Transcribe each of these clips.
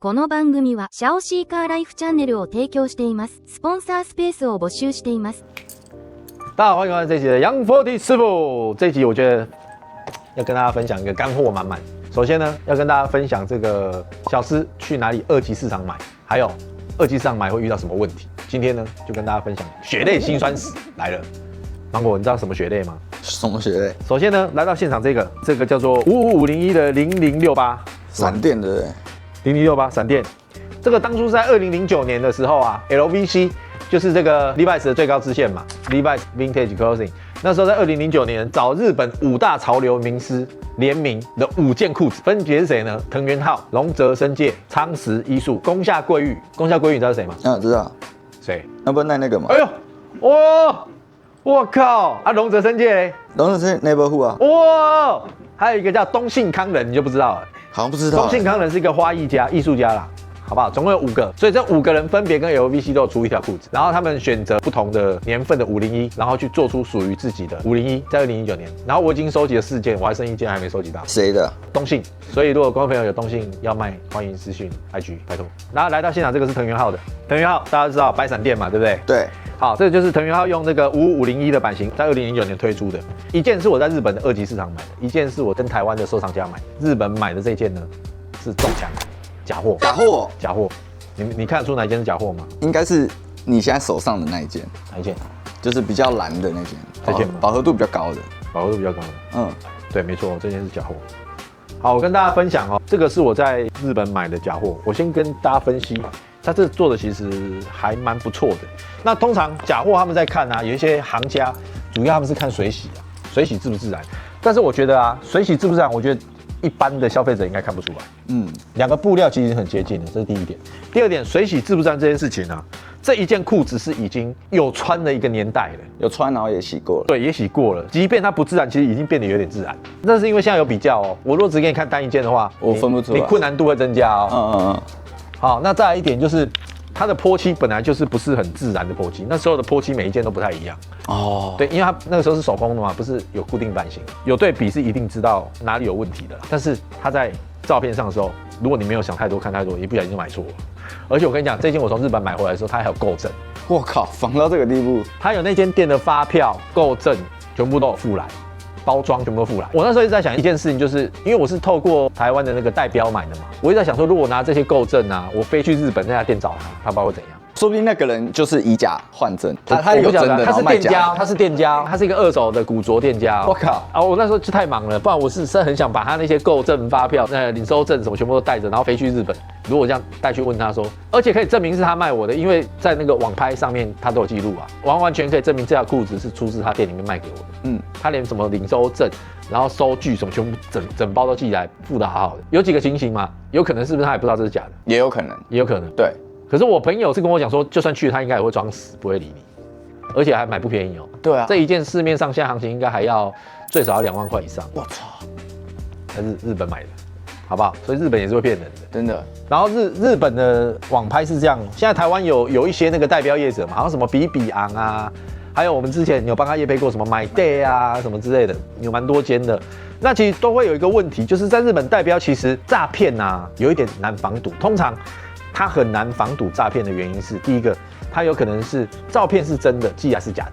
この番組はシャオシーカーライフチャンネルを提供しています。スポンサースペースを募集しています。大家好，欢迎光临这一集的杨40師傅。這一集我覺得要跟大家分享一個乾貨滿滿。首先呢，要跟大家分享這個小資去哪裡二級市場買，還有二級市場買會遇到什麼問題。今天呢，就跟大家分享血淚辛酸史來了。芒果，你知道什麼血淚嗎？什麼血淚？首先呢，來到現場這個叫做55501的0068閃電的0068閃電，這個當初在2009年的時候啊 ，LVC 就是這個 Levi's 的最高支線嘛 ，Levi's Vintage Clothing。那時候在2009年找日本5大潮流名師聯名的5件褲子，分別是誰呢？藤原浩、龍澤伸介、倉石一樹、宮下桂玉。宮下桂玉你知道是誰嗎？啊，知道。誰？那不是那個嗎？哎呦，哇！我靠！啊，龍澤伸介嘞？龍澤伸介 Neighborhood 啊。哇！還有一個叫東信康人，你就不知道了。好像不知道。東信康人是一個花藝家、藝術家啦，好不好？總共有5個，所以這5個人分別跟 LVC 都有出一條褲子，然後他們選擇不同的年份的501，然後去做出屬於自己的501，在2019年。然後我已經收集了4件，我還剩1件還沒收集到。誰的？東信。所以如果觀眾朋友有東信要賣，歡迎私訊 IG，拜托。然後來到現場，這個是藤原浩的。藤原浩大家知道白閃電嘛，對不對？對。好，這個就是藤原浩用這個55501的版型，在2009年推出的。一件是我在日本的2級市場買的，一件是我跟台灣的收藏家買的。日本買的這件呢是中槍，假貨。假貨。假貨。你看得出哪一件是假貨嗎？應該是你現在手上的那一件。哪一件？就是比較藍的那件。這件飽和度比較高的。飽和度比較高的。嗯，對，沒錯，這件是假貨。好，我跟大家分享哦，這個是我在日本買的假貨。我先跟大家分析，它這做的其實還蠻不錯的。那通常假貨他們在看啊，有一些行家主要他們是看水洗啊，水洗自不自然。但是我覺得啊，水洗自不自然，我覺得一般的消費者應該看不出來。兩個布料其實很接近的，這是第一點。第二點，水洗自不自然這件事情啊，這一件褲子是已經有穿的一個年代了，有穿然後也洗過了，對，也洗過了。即便它不自然，其實已經變得有點自然。那是因為現在有比較哦。我如果只給你看單一件的話，我分不出来，你困難度會增加哦。好，那再來一點就是它的潑漆本來就是不是很自然的潑漆，那时候的潑漆每一件都不太一樣哦。对，因为它那個時候是手工的嘛，不是有固定版型，有對比是一定知道哪裡有問題的。但是它在照片上的時候，如果你沒有想太多、看太多，一不小心就買錯了。而且我跟你講，這件我從日本買回來的時候，它還有購證。我靠，仿到這個地步，它有那間店的發票、購證，全部都有附來。包裝全部都附來。我那時候一直在想一件事情，就是因為我是透過台灣的那個代標買的嘛，我一直在想說，如果拿這些購證啊，我飛去日本那家店找他，他不知道會怎樣。說不定那個人就是以假換真，他有真的，他是店家，他是店家，他是一個二手的古着店家。我靠！啊，我那時候就太忙了，不然我是很想把他那些購證發票、領收證什麼全部都帶着，然後飛去日本。如果這樣帶去問他說，而且可以證明是他賣我的，因為在那個網拍上面他都有記錄啊，完全可以證明這條褲子是出自他店裡面賣給我的。他連什麼領收證，然後收據什麼全部整包都寄來，附得好好的。有幾個情形嘛，有可能是不是他也不知道這是假的？也有可能，也有可能。對。可是我朋友是跟我講說，就算去他應該也會裝死，不會理你，而且還買不便宜哦。對啊，這一件市面上現在行情應該還要最少要2萬塊以上。我操，在日本買的，好不好？所以日本也是會騙人的，真的。然後日本的網拍是這樣，現在台灣有一些那個代標業者嘛，好像什麼比比昂啊，還有我們之前有幫他業配過什麼 My Day 啊什麼之類的，有蠻多間的。那其實都會有一個問題，就是在日本代標其實詐騙啊有一點難防堵，通常。它很難防堵詐騙的原因是，第一個，它有可能是照片是真的，寄來是假的，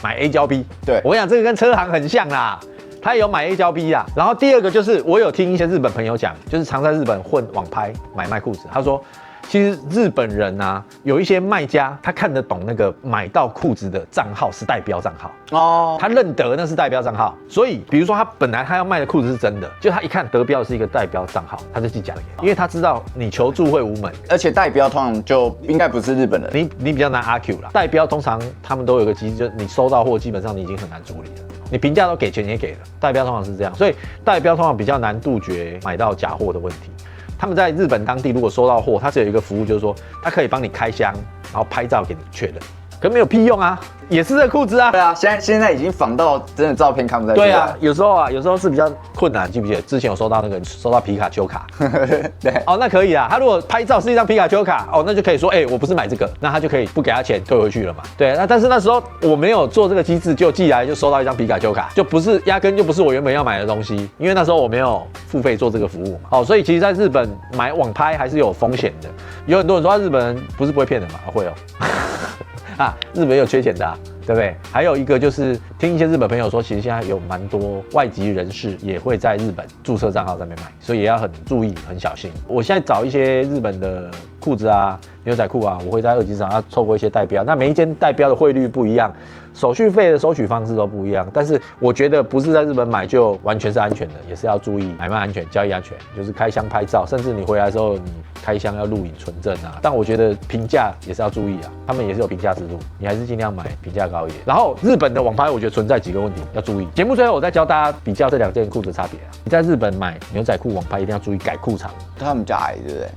買 A 交 B。對，我跟你講，這個跟車行很像啦，他也有買 A 交 B 啦。然後第二個就是，我有聽一些日本朋友講，就是常在日本混網拍買賣褲子，他說，其實日本人啊，有一些賣家，他看得懂那個買到褲子的賬號是代標賬號哦，他認得那是代標賬號，所以比如說他本來他要賣的褲子是真的，就他一看得標是一個代標賬號，他就寄假的給你，因為他知道你求助會無門，而且代標通常就應該不是日本人，你比較難 argue 啦，代標通常他們都有個機制，就是你收到貨基本上你已經很難處理了，你評價都給錢也給了，代標通常是這樣，所以代標通常比較難杜絕買到假貨的問題。他們在日本當地如果收到貨，他是有一個服務，就是說他可以幫你開箱，然後拍照給你確認。可沒有屁用啊，也是這褲子啊。对啊，现在已经仿到真的照片看不太出来。对啊，有时候是比较困难，记不记得之前有收到皮卡丘卡？对，哦，那可以啊。他如果拍照是一张皮卡丘卡，哦，那就可以说，我不是买这个，那他就可以不给他錢退回去了嘛。对，那但是那時候我沒有做這個機制，就寄來就收到一張皮卡丘卡，就不是壓根就不是我原本要買的東西，因為那時候我沒有付費做這個服務嘛。哦，所以其實在日本買網拍還是有風險的。有很多人說日本人不是不會騙人嘛，會哦。啊，日本也有缺錢的啊，對不對？還有一個就是聽一些日本朋友說，其實現在有蠻多外籍人士也會在日本註冊賬號上面買，所以也要很注意、很小心。我現在找一些日本的褲子啊、牛仔褲啊，我會在二級市場要透過一些代標，那每一間代標的匯率不一樣，手續費的收取方式都不一樣。但是我覺得不是在日本買就完全是安全的，也是要注意買賣安全、交易安全，就是開箱拍照，甚至你回來的時候你開箱要錄影存證啊。但我覺得評價也是要注意啊，他們也是有評價制度，你還是盡量買評價高一點。然後日本的網拍我覺得存在幾個問題要注意。節目最後我再教大家比較這兩件褲子的差別啊。你在日本買牛仔褲網拍一定要注意改褲長，他們比較矮，對不對？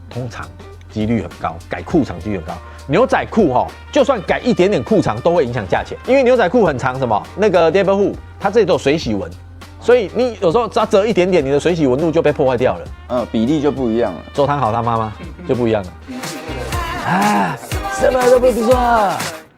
通常幾率很高，改褲長幾率很高。牛仔褲就算改一點點褲長都會影響價錢，因為牛仔褲很長，什麼那個 neighborhood 它這裡都有水洗紋，所以你有時候只要折一點點，你的水洗紋路就被破壞掉了。比例就不一樣了。周湯豪他媽媽就不一樣了。啊，什麼都不錯。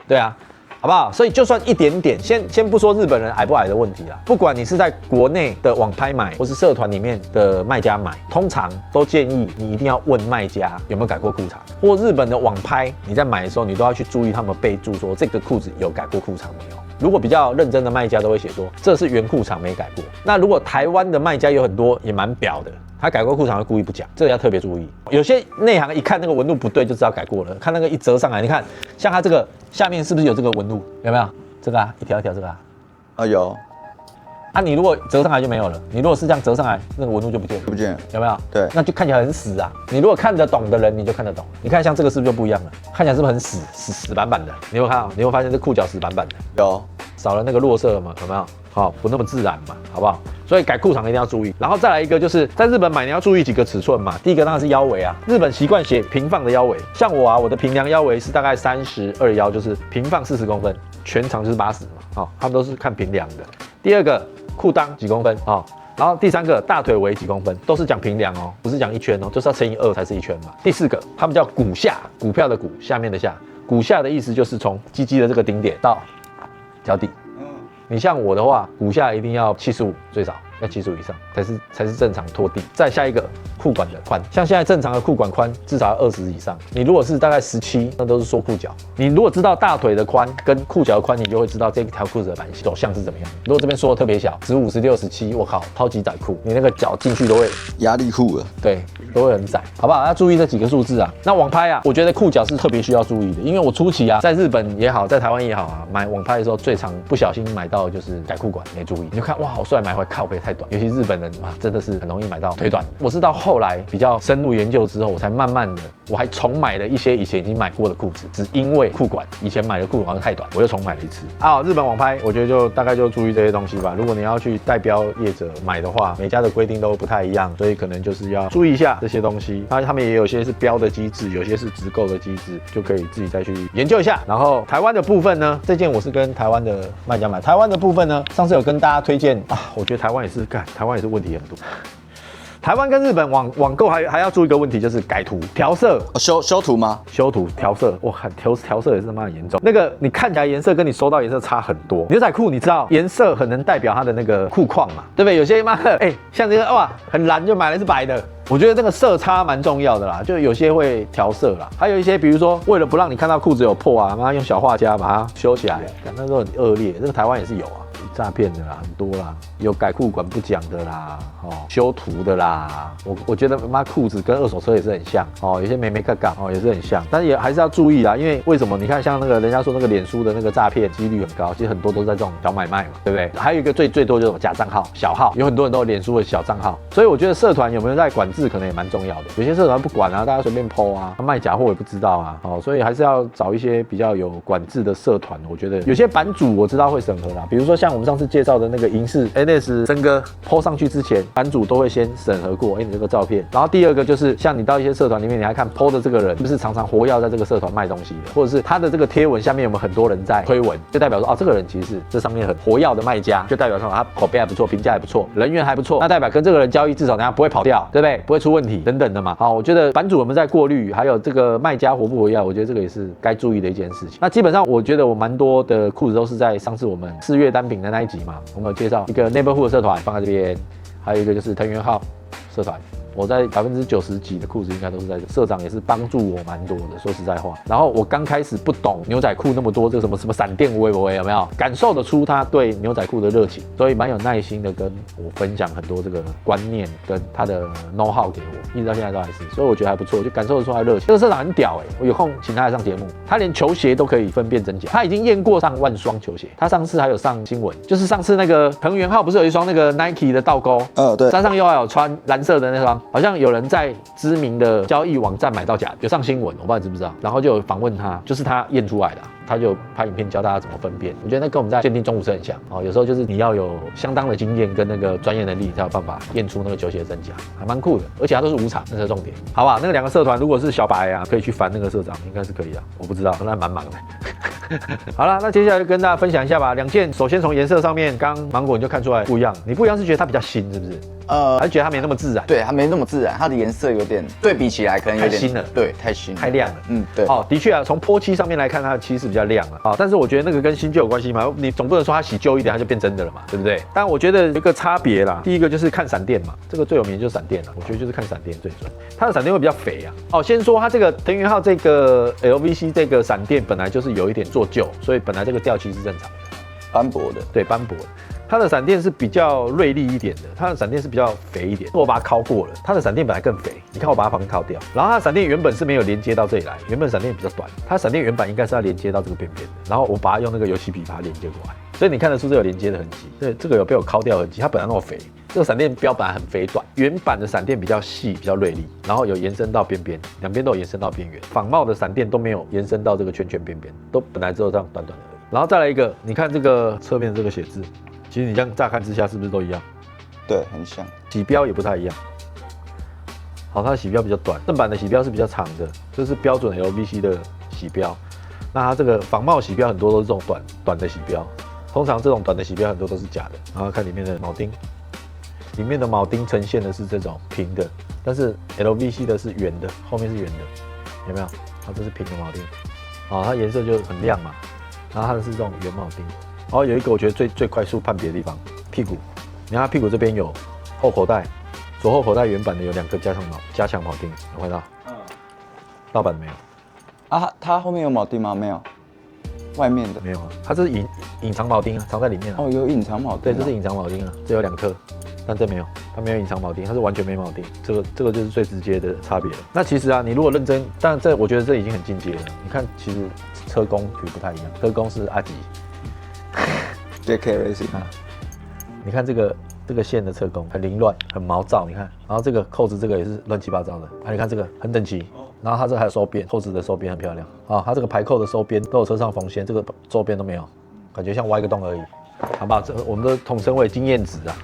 對啊。好不好？所以就算一點點，先不說日本人矮不矮的問題啦，不管你是在國內的網拍買，或是社團裡面的賣家買，通常都建議你一定要問賣家有沒有改過褲長，或日本的網拍你在買的時候，你都要去注意他們備註說這個褲子有改過褲長沒有。如果比較認真的賣家都會寫說這是原褲長沒改過。那如果台灣的賣家有很多也蠻婊的，他改過褲長會故意不講，這個要特別注意。有些內行一看那個紋路不對就知道改過了，看那個一折上來，你看像他這個下面是不是有這個紋路？有沒有？這個啊，一條一條這個啊，有。啊，你如果折上來就沒有了，你如果是這樣折上來，那個紋路就不見了，不見了，有沒有？對，那就看起來很死啊。你如果看得懂的人，你就看得懂。你看像這個是不是就不一樣了？看起來是不是很死板板的？你會看到，你會發現這褲腳死板板的，有少了那個落色了嘛？有沒有？好，不那麼自然嘛，好不好？所以改褲長一定要注意。然後再來一個就是在日本買你要注意幾個尺寸嘛。第一個當然是腰圍啊，日本習慣寫平放的腰圍，像我啊，我的平量腰圍是大概32腰，就是平放40公分，全長就是80嘛。好，他們都是看平量的。第二個褲襠幾公分啊？然後第三個大腿圍幾公分，都是講平量哦，不是講一圈哦，就是要乘以2才是一圈嘛。第四個他們叫股下，股票的股，下面的下，股下的意思就是從雞雞的這個頂點到腳底。你像我的話，股下一定要75，最少要75以上才是正常拖地。再下一個褲管的寬，像現在正常的褲管寬至少要20以上。你如果是大概17，那都是縮褲腳。你如果知道大腿的寬跟褲腳的寬，你就會知道這條褲子的版型走向是怎麼樣。如果這邊縮的特別小，15、16、17，我靠，超級窄褲，你那個腳進去都會壓力褲了，對，都會很窄，好不好？要注意這幾個數字啊。那網拍啊，我覺得褲腳是特別需要注意的，因為我初期啊，在日本也好，在台灣也好啊，買網拍的時候最常不小心買到就是改褲管沒注意，你就看哇好帥，買回來靠背太短，尤其日本人哇真的是很容易買到腿短。我是到後來比較深入研究之後，我才慢慢的，我還重買了一些以前已經買過的褲子，只因為褲管以前買的褲管太短，我又重買了一次啊。日本網拍我覺得就大概就注意這些東西吧。如果你要去代標業者買的話，每家的規定都不太一樣，所以可能就是要注意一下這些東西。他們也有些是標的機制，有些是直購的機制，就可以自己再去研究一下。然後台灣的部分呢，這件我是跟台灣的賣家買，台灣的部分呢，上次有跟大家推薦啊，我覺得台灣也是問題很多。台灣跟日本網購還要注意一個問題，就是改圖、調色、修圖嗎？修圖、調色，哇，調色也是他媽很嚴重。那個你看起來顏色跟你收到顏色差很多。牛仔褲你知道顏色很能代表它的那個褲況嘛，對不對？有些媽的，像這個哇很藍就買來是白的。我覺得這個色差蠻重要的啦，就有些會調色啦，還有一些比如說為了不讓你看到褲子有破啊，媽用小畫家把它修起來，那都很惡劣。這個台灣也是有啊。詐騙的啦，很多啦，有改褲管不講的啦，修圖的啦，我覺得媽褲子跟二手車也是很像哦，有些眉眉角角哦也是很像，但是也還是要注意啦，因為為什麼？你看像那個人家說那個臉書的那個詐騙幾率很高，其實很多都是在這種小買賣嘛，對不對？還有一個最多就是假賬號、小號，有很多人都有臉書的小賬號，所以我覺得社團有沒有在管制，可能也蠻重要的。有些社團不管啊，大家隨便 po 啊，賣假貨也不知道啊，所以還是要找一些比較有管制的社團。我覺得有些版主我知道會審核啦，比如說像我們們上次介紹的那個銀飾 NS 森哥 po 上去之前，版主都會先審核過，你這個照片。然後第二個就是像你到一些社团裡面，你還看 po 的這個人是不是常常活躍在這個社团賣東西的，或者是他的這個貼文下面有沒有很多人在推文，就代表說這個人其實是這上面很活躍的賣家，就代表說他口碑還不錯，評價還不錯，人緣還不錯，那代表跟這個人交易至少等下不會跑掉，對不對？不會出問題等等的嘛。好，我覺得版主我們在過濾，還有這個賣家活不活躍，我覺得這個也是該注意的一件事情。那基本上我覺得我蠻多的褲子都是在上次我們4月單品的那一集嘛，我們有介紹一個 Neighborhood 的社团放在這邊，還有一個就是藤原浩社团。我在90%幾的褲子應該都是在這，社長也是幫助我蠻多的，說實在話。然後我剛開始不懂牛仔褲那麼多這個什麼閃電微博有沒有感受得出他對牛仔褲的熱情，所以蠻有耐心的跟我分享很多這個觀念跟他的 know how 給我，一直到現在都還是，所以我覺得還不錯，就感受得出他的熱情。這個社長很屌我有空請他來上節目，他連球鞋都可以分辨真假，他已經驗過上萬雙球鞋，他上次還有上新聞，就是上次那個藤原浩不是有一雙那個 Nike 的倒鈎，對，山上又還有穿藍色的那雙。好像有人在知名的交易網站買到假的，有上新聞，我不知道你知不知道。然後就有訪問他，就是他驗出来的，他就拍影片教大家怎麼分辨。我覺得那跟我們在鑑定中古車很像哦，有時候就是你要有相當的經驗跟那個專業能力，才有辦法驗出那個球鞋的真假，還蠻酷的。而且它都是無償，那是重點，好不好？那個2個社团如果是小白啊，可以去煩那個社長，應該是可以的。我不知道，那蠻忙的。好了，那接下來就跟大家分享一下吧。2件，首先從顏色上面，剛芒果你就看出來不一樣。你不一樣是覺得它比較新，是不是？還是覺得它沒那麼自然？对，它沒那麼自然，它的顏色有點對比起來可能有點太新了，对，太新了，太亮了。对。哦，的確啊，從潑漆上面來看，它的漆是比較亮了啊。但是我覺得那個跟新舊有關係嘛，你總不能說它洗舊一點，它就變真的了嘛，对不對？但我覺得有一個差別啦，第一個就是看閃電嘛，這個最有名就是閃電了，我覺得就是看閃電最準。它的閃電會比較肥啊。哦，先說它這個藤原浩這個 LVC 這個閃電本來就是有一點做舊，所以本來這個掉漆是正常的，斑駁的，對，斑駁的。它的閃電是比較銳利一點的，它的閃電是比較肥一點。我把它烤過了，它的閃電本來更肥，你看我把它旁邊烤掉，然後它的閃電原本是沒有連接到這裡來，原本閃電比較短，它閃電原本應該是要連接到這個邊邊的，然後我把它用那個油漆筆把它連接過來，所以你看得出這有連接的痕跡，對，這個有被我烤掉的痕跡，它本來那麼肥，這個閃電標本來很肥短，原版的閃電比較細比較銳利，然後有延伸到邊邊，兩邊都有延伸到邊緣，仿冒的閃電都沒有延伸到這個圈圈邊邊，都本來只有這樣短短的而已。然後再來一個，你看這個側面的這個寫字。其實你這樣乍看之下是不是都一樣？對，很像。洗標也不太一樣。好，它的洗標比較短，正版的洗標是比較長的，這是標準 LVC 的洗標。那它這個仿冒洗標很多都是這種短的洗標，通常這種短的洗標很多都是假的。然後看裡面的鉚釘，裡面的鉚釘呈現的是這種平的，但是 LVC 的是圓的，後面是圓的，有沒有？它這是平的鉚釘，好，它顏色就很亮嘛。然後它的是這種圓鉚釘。然後有一個我覺得最快速判別的地方，屁股，你看它屁股這邊有後口袋，左後口袋原版的有2個加強鉚釘，有看到？盜版的沒有？啊，它後面有鉚釘嗎？沒有，外面的沒有啊，它這是隱藏鉚釘啊，藏在裡面啊。哦，有隱藏鉚釘。對，這是隱藏鉚釘啊，這有2顆，但這沒有，它沒有隱藏鉚釘，它是完全沒鉚釘，這個就是最直接的差別了。那其實啊，你如果認真，當然這我覺得這已經很進階了。你看，其實車工其實不太一樣，車工是阿吉。JK Racing 啊，你看這個線的侧工很凌亂，很毛躁，你看，然後這個扣子這個也是亂七八糟的，啊，你看這個很整齊，然後它這還有收邊，扣子的收邊很漂亮啊，它這個排扣的收邊都有車上縫線，這個周邊都沒有，感覺像挖一個洞而已，好不好？我們都統稱為經驗值啊。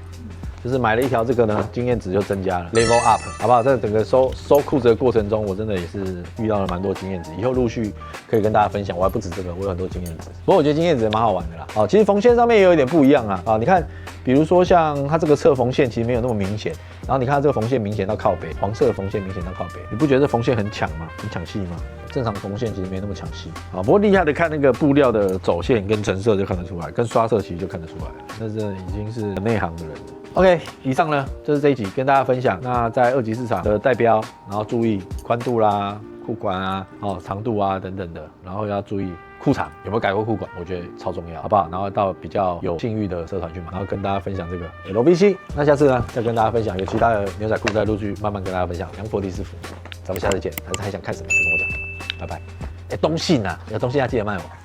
就是買了一條這個呢，經驗值就增加了 ，level up， 好不好？在整個收褲子的過程中，我真的也是遇到了蠻多經驗值，以後陸續可以跟大家分享。我還不止這個，我有很多經驗值。不過我覺得經驗值蠻好玩的啦。哦，其實縫線上面也有一點不一樣啊。啊，你看，比如說像它這個側縫線其實沒有那麼明顯，然後你看它這個縫線明顯到靠北，黃色的縫線明顯到靠北，你不覺得這縫線很搶嗎？很搶戲嗎？正常縫線其實沒那麼搶戲啊。不過厲害的看那個布料的走線跟成色就看得出來，跟刷色其實就看得出來了，那是已經是很內行的人了。OK， 以上呢就是這一集跟大家分享。那在2級市場的代標，然後注意寬度啦、褲管啊、長度啊等等的，然後要注意褲長有沒有改過褲管，我覺得超重要，好不好？然後到比較有信譽的社团去買，然後跟大家分享這個 LVC。那下次呢再跟大家分享有其他的牛仔褲，再陸續慢慢跟大家分享。楊佛弟師傅，咱們下次見。還想看什麼再跟我講，拜拜。東信啊，有東信要記得賣我。